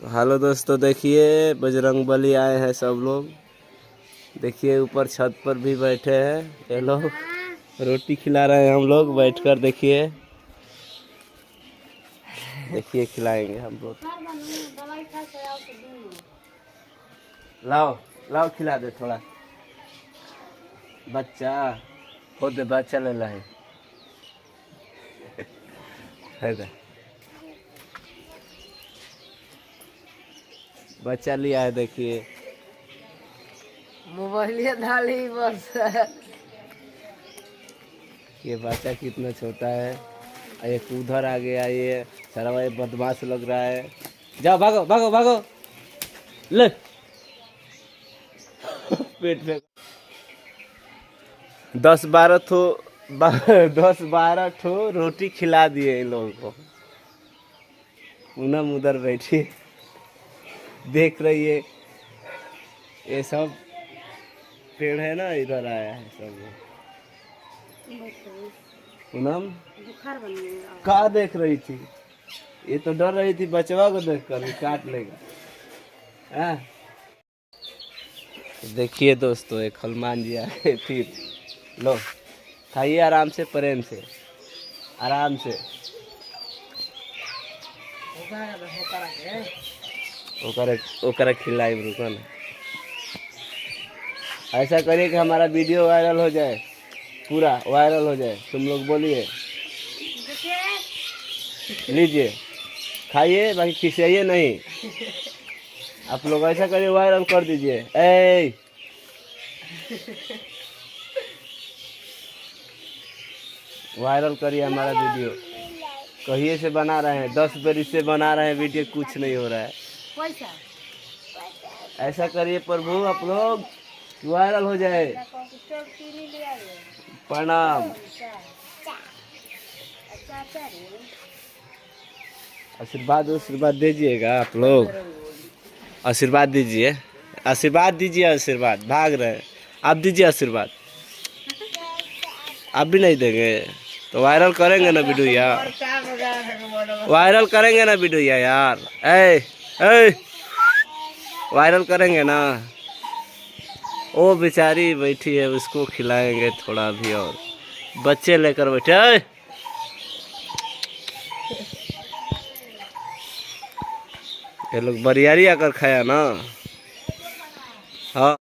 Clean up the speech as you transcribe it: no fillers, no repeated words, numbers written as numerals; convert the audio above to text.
तो हेलो दोस्तों, देखिए बजरंगबली आए हैं सब लोग। देखिए ऊपर छत पर भी बैठे हैं ये लोग, रोटी खिला रहे हैं हम लोग बैठकर। देखिए देखिए खिलाएंगे हम लोग। लाओ लाओ खिला दे थोड़ा। बच्चा हो दे, बच्चा ले ला है बच्चा लिया है। देखिए मोबाइल डाली बस। ये बच्चा कितना छोटा है। एक उधर आ गया, ये सारा ये बदमाश लग रहा है। जाओ भागो भागो भागो, ले पेट में 10-12 ठो 10-12 ठो रोटी खिला दिए इन लोगों को। पूनम उधर बैठी देख रही है। ये सब पेड़ है ना, इधर आया है सब। पूनम कहाँ देख रही थी? ये तो डर रही थी बचवा को देखकर काट लेगा। हाँ? देखिए दोस्तों, एक हनुमान जी आए फिर। लो खाइए आराम से, प्रेम से, आराम से। ओकरा खिलाई रुको ना। ऐसा करिए कि हमारा वीडियो वायरल हो जाए, पूरा वायरल हो जाए। तुम लोग बोलिए, लीजिए खाइए, बाकी खिसाइए नहीं। आप लोग ऐसा करिए, वायरल कर दीजिए। ए वायरल करिए हमारा वीडियो। कहिए से बना रहे हैं, 10 बार से बना रहे हैं वीडियो, कुछ नहीं हो रहा है। ऐसा करिए प्रभु, आप लोग वायरल हो जाए। प्रणाम। आशीर्वाद आशीर्वाद दीजिएगा आप लोग, आशीर्वाद दीजिए, आशीर्वाद दीजिए। आशीर्वाद भाग रहे हैं, आप दीजिए आशीर्वाद। आप भी नहीं देंगे तो वायरल करेंगे ना वीडियो यार, वायरल करेंगे ना वीडियो यार। ए वायरल करेंगे ना। वो बेचारी बैठी है, उसको खिलाएंगे थोड़ा भी। और बच्चे लेकर बैठे, ये लोग बरियारी आकर खाया ना। हाँ।